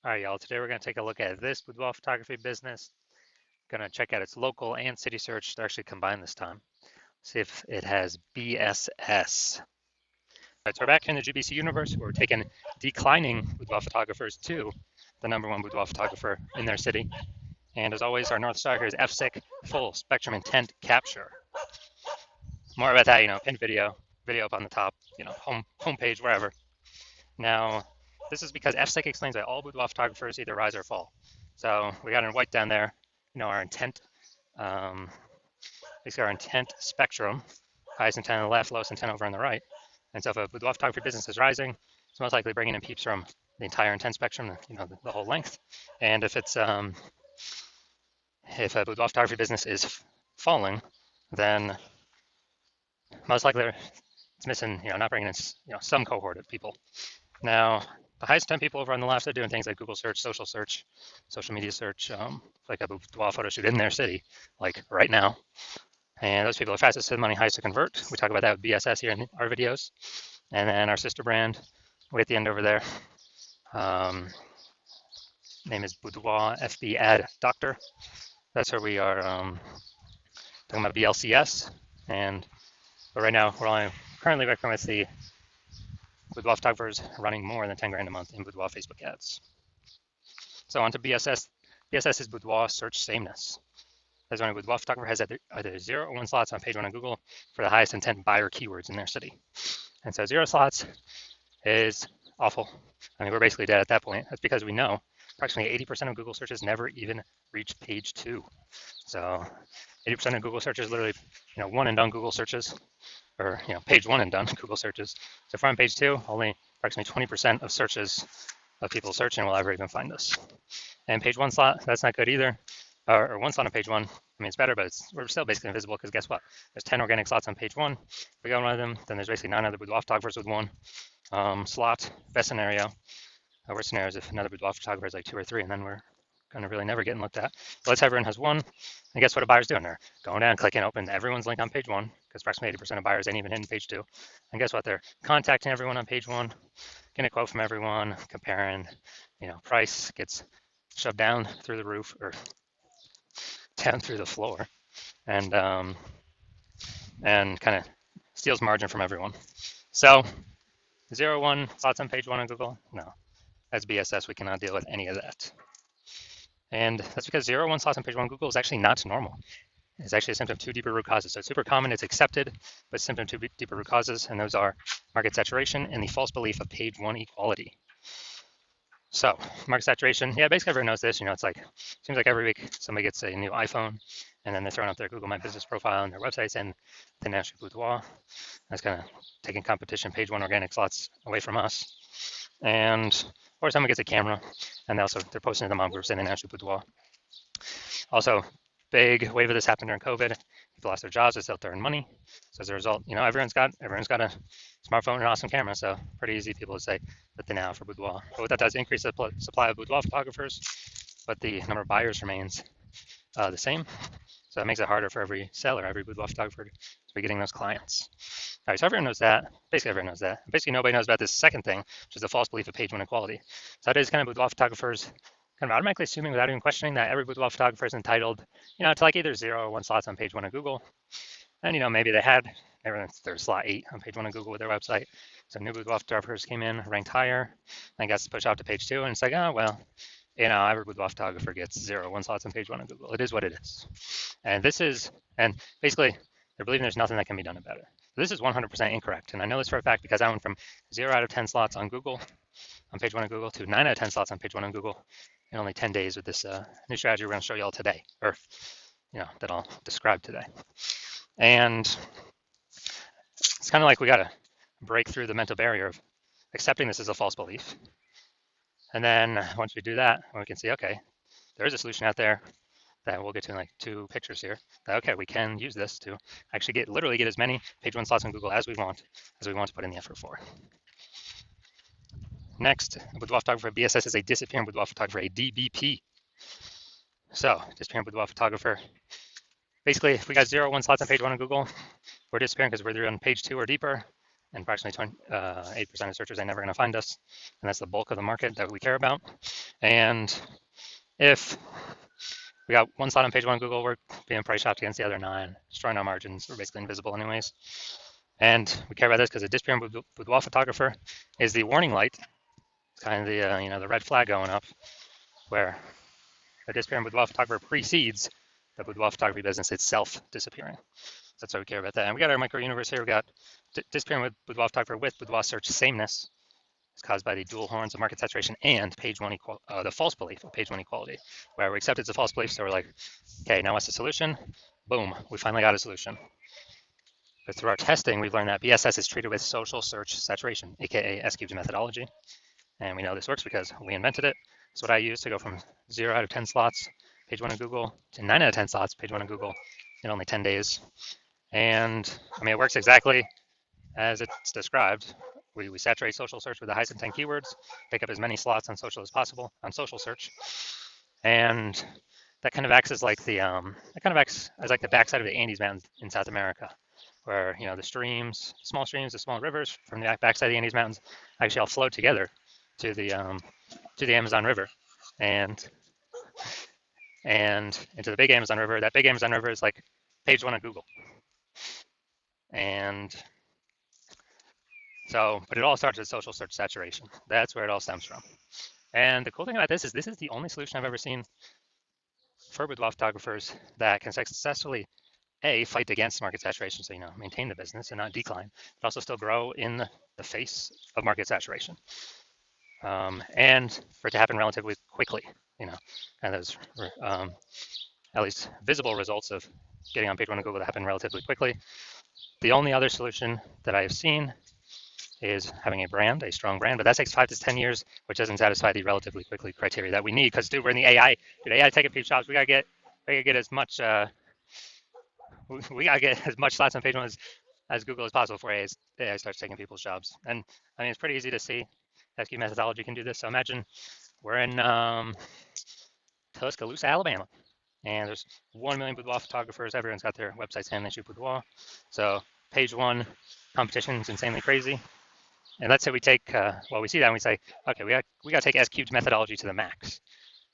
All right, y'all. Today we're going to take a look at this boudoir photography business. Going to check out its local and city search. They're actually combined this time. See if it has BSS. All right, so we're back here in the GBC universe. Where we're taking declining boudoir photographers to the #1 boudoir photographer in their city. And as always, our North Star here is FSIC, full spectrum intent capture. More about that, pinned video up on the top, homepage, wherever. Now, this is because FSIC explains that all boudoir photographers either rise or fall. So we got in white down there, our intent, basically our intent spectrum, highest intent on the left, lowest intent over on the right. And so if a boudoir photography business is rising, it's most likely bringing in peeps from the entire intent spectrum, the whole length. And if it's if a boudoir photography business is falling, then most likely it's missing, not bringing in, some cohort of people. Now, the highest 10 people over on the left are doing things like Google search, social media search, like a boudoir photo shoot in their city, like right now. And those people are fastest to money, highest to convert. We talk about that with BSS here in our videos. And then our sister brand, way at the end over there, name is Boudoir FB Ad Doctor. That's where we are talking about BLCS. But right now, we're only currently working with the boudoir photographers running more than 10 grand a month in boudoir Facebook ads. So on to BSS. BSS is boudoir search sameness. As when a boudoir photographer has either 0 or 1 slots on page 1 on Google for the highest intent buyer keywords in their city. And so 0 slots is awful. I mean, we're basically dead at that point. That's because we know approximately 80% of Google searches never even reach page 2. So 80% of Google searches literally, one and done Google searches, or page 1 and done Google searches. So if we're on page 2, only approximately 20% of searches of people searching will ever even find us. And page 1 slot, that's not good either. Or 1 slot on page 1. I mean, it's better, but we're still basically invisible because guess what? There's 10 organic slots on page 1. If we go on one of them, then there's basically 9 other boudoir photographers with 1 slot. Best scenario. Worst scenario is if another boudoir photographer is like 2 or 3, and then we're going to really never getting looked at. But let's say everyone has 1. And guess what a buyer's doing? They're going down, clicking open everyone's link on page 1, because approximately 80% of buyers ain't even hitting page 2. And guess what? They're contacting everyone on page 1, getting a quote from everyone, comparing, price gets shoved down through the roof or down through the floor, and kind of steals margin from everyone. So 0, 1 slots on page 1 on Google, no. As BSS, we cannot deal with any of that. And that's because 0, 1 slots on page 1 on Google is actually not normal. It's actually a symptom of 2 deeper root causes. So it's super common, it's accepted, but symptom of 2 deeper root causes, and those are market saturation and the false belief of page 1 equality. So market saturation, yeah, basically everyone knows this. It's like, seems like every week somebody gets a new iPhone, and then they're throwing up their Google My Business profile and their websites and the National Boudoir. That's kind of taking competition, page 1 organic slots away from us. Or someone gets a camera, and they're posting to the mom groups in the National Boudoir. Also, big wave of this happened during COVID. People lost their jobs, it's out there in money. So as a result, everyone's got a smartphone and an awesome camera. So pretty easy people would say, but the now for boudoir. But what that does increase the supply of boudoir photographers, but the number of buyers remains the same. So it makes it harder for every seller, every boudoir photographer to be getting those clients. All right, so everyone knows that. Basically, everyone knows that. Basically, nobody knows about this second thing, which is the false belief of page 1 equality. So that is kind of boudoir photographers kind of automatically assuming without even questioning that every boudoir photographer is entitled, to like either 0 or 1 slots on page 1 of Google. And, maybe they had their slot 8 on page 1 of Google with their website. So new boudoir photographers came in, ranked higher, and got pushed out to page 2. And it's like, oh, well, every boudoir photographer gets 0 or 1 slots on page 1 of Google. It is what it is. And basically, they're believing there's nothing that can be done about it. So this is 100% incorrect. And I know this for a fact because I went from 0 out of 10 slots on Google, on page 1 of Google, to 9 out of 10 slots on page 1 on Google in only 10 days with this new strategy we're going to show you all today, or that I'll describe today. And it's kind of like we got to break through the mental barrier of accepting this as a false belief. And then once we do that, we can see, okay, there is a solution out there that we'll get to in like 2 pictures here. That, okay, we can use this to actually literally get as many page 1 slots on Google as we want to put in the effort for. Next, a boudoir photographer BSS is a disappearing boudoir photographer, a DBP. So, disappearing boudoir photographer. Basically, if we got 0 or 1 slots on page 1 on Google, we're disappearing because we're either on page 2 or deeper, and approximately 8% of searchers are never going to find us, and that's the bulk of the market that we care about. And if we got one slot on page one of Google, we're being price shopped against the other 9, destroying our margins. We're basically invisible anyways. And we care about this because the disappearing boudoir photographer is the warning light. It's kind of the the red flag going up, where the disappearing boudoir photographer precedes the boudoir photography business itself disappearing. That's why we care about that. And we got our micro universe here. We got disappearing with boudoir photographer with boudoir search sameness. It's caused by the dual horns of market saturation and page one the false belief of page one equality, where we accept it's a false belief. So we're like, okay, now what's the solution? Boom, we finally got a solution. But through our testing, we've learned that BSS is treated with social search saturation, aka S-cubed methodology. And we know this works because we invented it. It's what I use to go from 0 out of 10 slots, page one of Google, to 9 out of 10 slots, page one of Google, in only 10 days. And I mean, it works exactly as it's described. We saturate social search with the highest intent keywords, pick up as many slots on social as possible on social search, and that kind of acts as like the backside of the Andes Mountains in South America, where the streams, small streams, the small rivers from the backside of the Andes Mountains actually all flow together to the Amazon River, and into the big Amazon River. That big Amazon River is like page one of Google, and so, but it all starts with social search saturation. That's where it all stems from. And the cool thing about this is the only solution I've ever seen for boudoir photographers that can successfully fight against market saturation, so maintain the business and not decline, but also still grow in the face of market saturation, and for it to happen relatively quickly. And those at least visible results of getting on page one of Google to happen relatively quickly. The only other solution that I have seen is having a strong brand, but that takes 5 to 10 years, which doesn't satisfy the relatively quickly criteria that we need. Because dude, we're in the AI. Dude, AI taking peep shops. We gotta get as much. We gotta get as much slots on page one as Google as possible before AI starts taking people's jobs. And I mean, it's pretty easy to see. S-cubed methodology can do this. So imagine we're in Tuscaloosa, Alabama, and there's 1 million boudoir photographers. Everyone's got their websites and they shoot boudoir. So page one competition is insanely crazy. And let's say we take, we see that and we say, okay, we got to take S-cubed methodology to the max.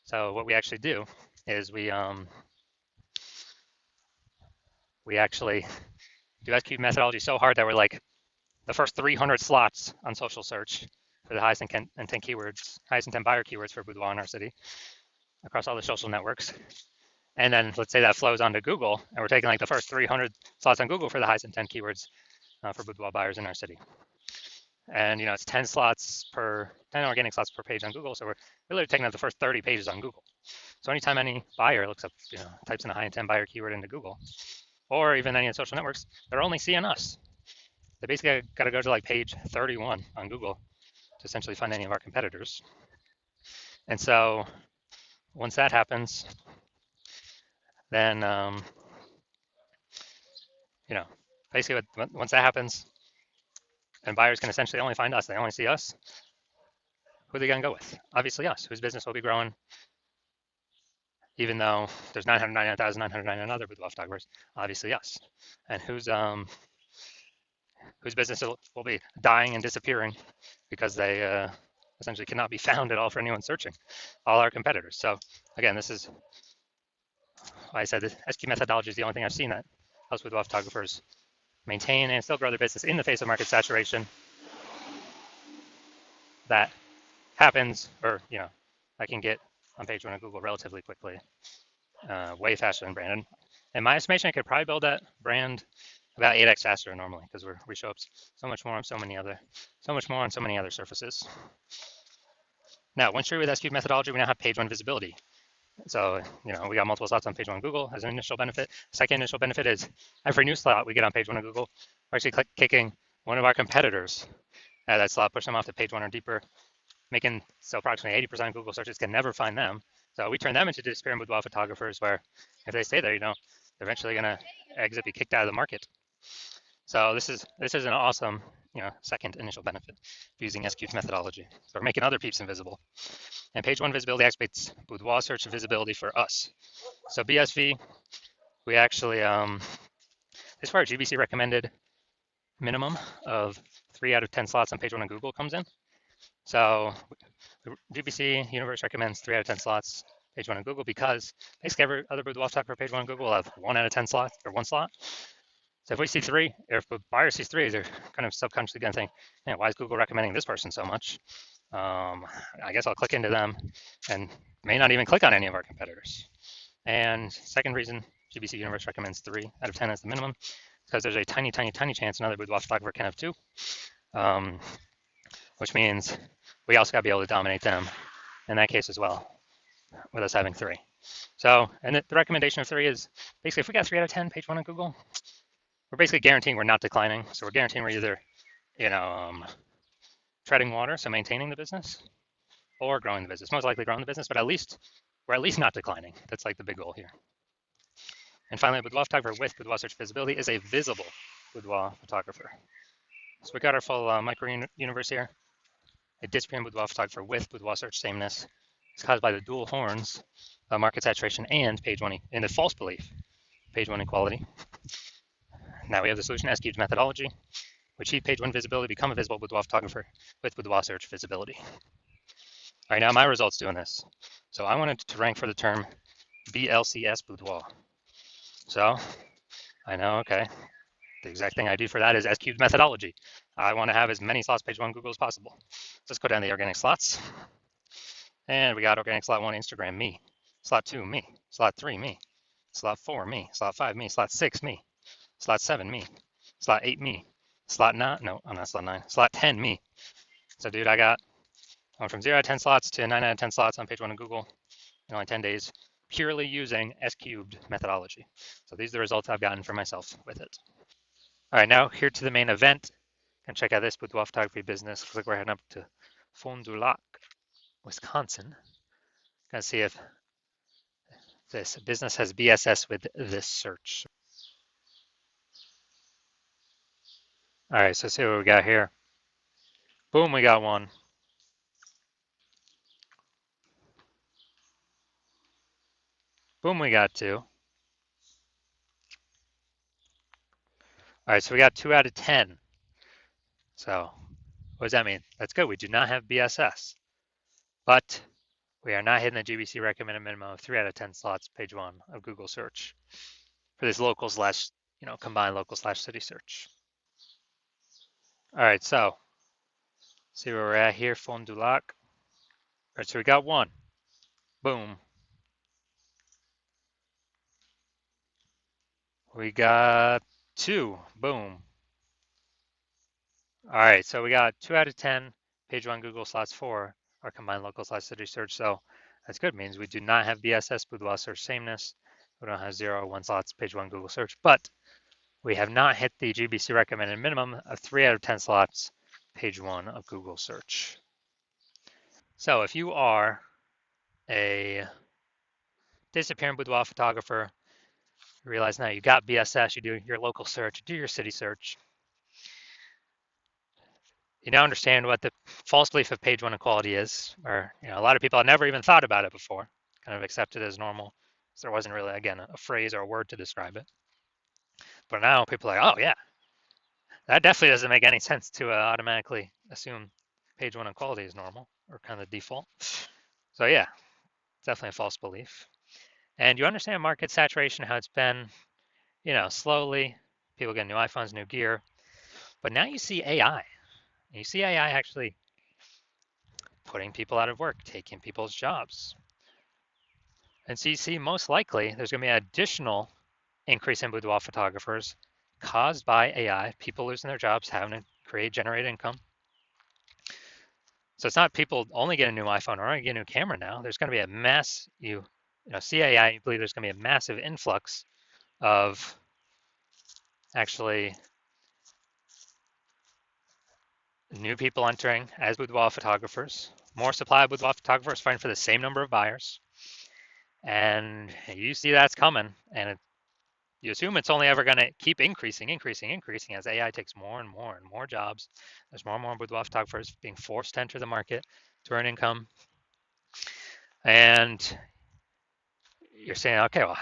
So what we actually do is we actually do S-cubed methodology so hard that we're like the first 300 slots on social search for the highest intent keywords, highest intent buyer keywords for boudoir in our city across all the social networks. And then let's say that flows onto Google, and we're taking like the first 300 slots on Google for the highest intent keywords for boudoir buyers in our city. And it's 10 organic slots per page on Google. So we're really taking up the first 30 pages on Google. So anytime any buyer looks up, types in a high intent buyer keyword into Google, or even any of the social networks, they're only seeing us. They basically got to go to like page 31 on Google to essentially find any of our competitors. And so once that happens, then basically once that happens, and buyers can essentially only find us. They only see us. Who are they going to go with? Obviously us, whose business will be growing, even though there's 999,999 other boudoir photographers. Obviously us, and whose business will be dying and disappearing because they essentially cannot be found at all for anyone searching. All our competitors. So again, this is why I said the S-cubed methodology is the only thing I've seen that helps boudoir photographers maintain and still grow their business in the face of market saturation. That happens, or I can get on page one of Google relatively quickly, way faster than Brandon. In my estimation, I could probably build that brand about 8x faster normally because we show up so much more on so many other surfaces. Now, once you're with S-cubed methodology, we now have page one visibility. So, we got multiple slots on page one of Google as an initial benefit. Second initial benefit is every new slot we get on page one of Google, we're actually kicking one of our competitors at that slot, push them off to page one or deeper, making so approximately 80% of Google searches can never find them. So we turn them into disappearing boudoir photographers where if they stay there, they're eventually going to exit, be kicked out of the market. So this is an awesome, second initial benefit of using S-cubed methodology. So we're making other peeps invisible. And page one visibility activates boudoir search visibility for us. So BSV, we actually, this is where our GBC recommended minimum of 3 out of 10 slots on page one of Google comes in. So The GBC universe recommends 3 out of 10 slots, page 1 on Google, because basically every other boudoir photographer page 1 on Google will have 1 out of 10 slots, or 1 slot. So if we see 3, or if a buyer sees 3, they're kind of subconsciously going to think, man, why is Google recommending this person so much? I guess I'll click into them and may not even click on any of our competitors. And second reason GBC Universe recommends 3 out of 10 as the minimum, because there's a tiny, tiny, tiny chance another boudoir photographer can have 2, which means we also got to be able to dominate them in that case as well, with us having 3. So, and the recommendation of 3 is basically if we got 3 out of 10 page 1 on Google, we're basically guaranteeing we're not declining. So we're guaranteeing we're either, treading water, so maintaining the business, or growing the business. Most likely growing the business, but we're at least not declining. That's like the big goal here. And finally, a boudoir photographer with boudoir search visibility is a visible boudoir photographer. So we got our full micro universe here. A disappearing boudoir photographer with boudoir search sameness is caused by the dual horns of market saturation and page 1 in the false belief, page 1 equality. Now we have the solution S-cubed methodology. We achieve page 1 visibility, become a visible boudoir photographer with boudoir search visibility. All right, now my results doing this. So I wanted to rank for the term BLCS boudoir. So I know, okay, the exact thing I do for that is S-cubed methodology. I want to have as many slots page 1 Google as possible. Let's go down the organic slots. And we got organic slot 1, Instagram, me. Slot 2, me. Slot 3, me. Slot 4, me. Slot 5, me. Slot 6, me. Slot 7, me. Slot 8, me. Slot 9, no, I'm not slot 9. Slot 10, me. So, dude, I went from 0 out of 10 slots to 9 out of 10 slots on page 1 of Google in only 10 days, purely using S-cubed methodology. So these are the results I've gotten for myself with it. All right, now here to the main event. And check out this boudoir photography business. Looks like we're heading up to Fond du Lac, Wisconsin. Gonna see if this business has BSS with this search. All right, so see what we got here. Boom, we got 1. Boom, we got 2. All right, so we got 2 out of 10. So what does that mean? That's good. We do not have BSS, but we are not hitting the GBC recommended minimum of 3 out of 10 slots, page 1 of Google search for this local slash, combined local slash city search. All right, so see where we're at here, Fond du Lac. All right, so we got 1. Boom. We got 2. Boom. All right, so we got 2 out of 10, page 1 Google slots 4, our combined local slash city search. So that's good. It means we do not have BSS, boudoir search sameness. We don't have 0 or 1 slots, page 1 Google search, but we have not hit the GBC recommended minimum of 3 out of 10 slots, page 1 of Google search. So if you are a disappearing boudoir photographer, you realize now you got BSS, you do your local search, do your city search. You now understand what the false belief of page 1 equality is, or a lot of people had never even thought about it before, kind of accepted it as normal. So there wasn't really, again, a phrase or a word to describe it. But now people are like, oh yeah, that definitely doesn't make any sense to automatically assume page 1 equality is normal or kind of default. So yeah, definitely a false belief. And you understand market saturation, how it's been, slowly, people get new iPhones, new gear, but now you see AI. You see AI actually putting people out of work, taking people's jobs. And so you see most likely there's going to be an additional increase in boudoir photographers caused by AI, people losing their jobs, having to generate income. So it's not people only get a new iPhone or only get a new camera now. There's going to be a mass, see AI, you believe there's going to be a massive influx of actually new people entering as boudoir photographers, more supply of boudoir photographers fighting for the same number of buyers. And you see that's coming, and you assume it's only ever going to keep increasing as AI takes more and more and more jobs. There's more and more boudoir photographers being forced to enter the market to earn income. And you're saying, okay, well,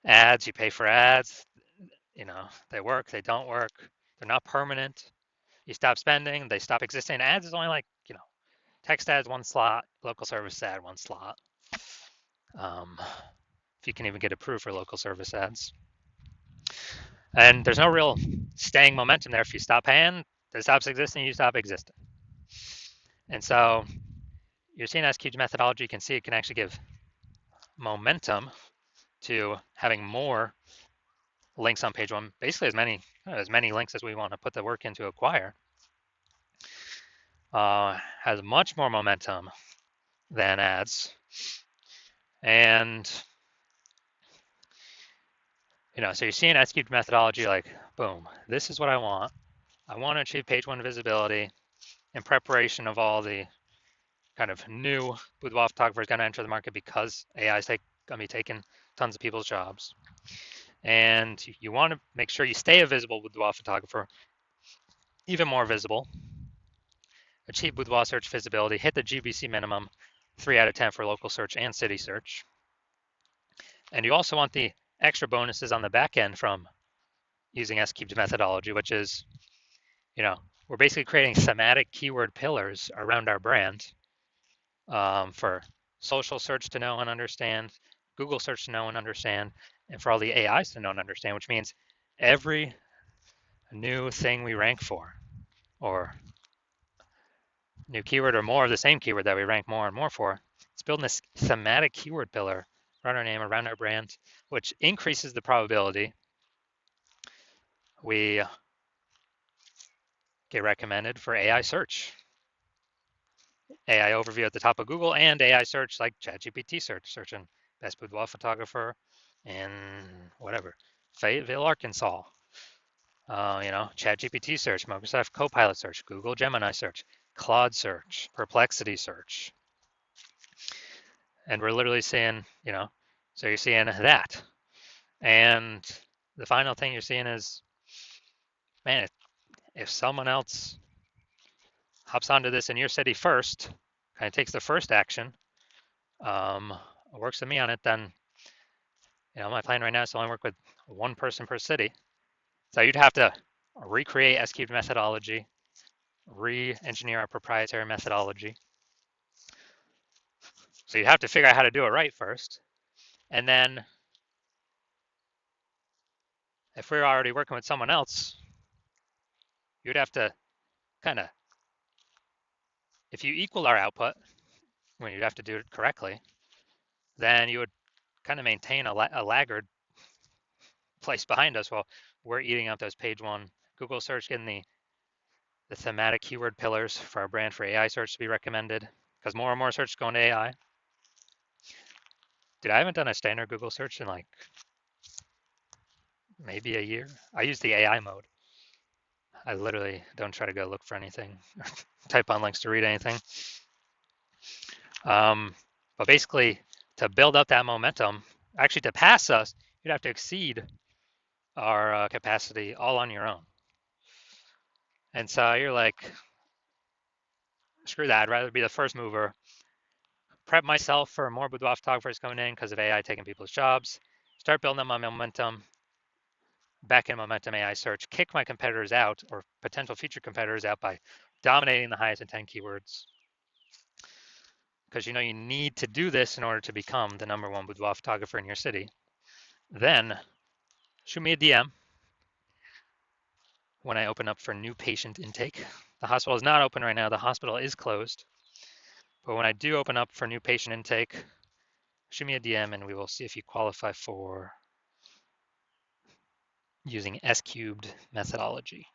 ads, you pay for ads, they work, they don't work, they're not permanent. You stop spending, they stop existing. Ads is only like, text ads 1 slot, local service ad 1 slot. If you can even get approved for local service ads. And there's no real staying momentum there. If you stop paying, it stops existing, you stop existing. And so you're seeing S-cubed methodology. You can see it can actually give momentum to having more links on page one, basically as many links as we want to put the work in to acquire. Has much more momentum than ads. And so you're seeing S-cubed methodology like, boom, this is what I want. I want to achieve page one visibility in preparation of all the kind of new boudoir photographers going to enter the market because AI is going to be taking tons of people's jobs. And you want to make sure you stay a visible boudoir photographer, even more visible, achieve boudoir search visibility, hit the GBC minimum, 3 out of 10 for local search and city search. And you also want the extra bonuses on the back end from using S-cubed methodology, which is, we're basically creating thematic keyword pillars around our brand for social search to know and understand, Google search to know and understand, and for all the AIs to know and understand, which means every new thing we rank for, or new keyword or more of the same keyword that we rank more and more for, it's building this thematic keyword pillar around our name, around our brand, which increases the probability we get recommended for AI search. AI overview at the top of Google and AI search like ChatGPT search, searching best boudoir photographer in whatever, Fayetteville, Arkansas. ChatGPT search, Microsoft Copilot search, Google Gemini search, Claude search, Perplexity search. And we're literally seeing, so you're seeing that. And the final thing you're seeing is, man, if someone else hops onto this in your city first, kind of takes the first action, works with me on it, then, my plan right now is to only work with one person per city. So you'd have to recreate S-cubed methodology, re-engineer our proprietary methodology. So you'd have to figure out how to do it right first. And then if we're already working with someone else, you'd have to kind of, if you equal our output, when you'd have to do it correctly, then you would kind of maintain a laggard place behind us while we're eating up those page one Google search, getting the thematic keyword pillars for our brand for AI search to be recommended, because more and more search is going to AI. Dude, I haven't done a standard Google search in like maybe a year. I use the AI mode. I literally don't try to go look for anything, type on links to read anything. But basically, to build up that momentum, actually to pass us, you'd have to exceed our capacity all on your own. And so you're like, screw that, I'd rather be the first mover, prep myself for more boudoir photographers coming in because of AI taking people's jobs, start building up my momentum, back in momentum AI search, kick my competitors out or potential future competitors out by dominating the highest intent keywords. Because you need to do this in order to become the #1 boudoir photographer in your city. Then shoot me a DM when I open up for new patient intake. The hospital is not open right now. The hospital is closed. But when I do open up for new patient intake, shoot me a DM and we will see if you qualify for using S-cubed methodology.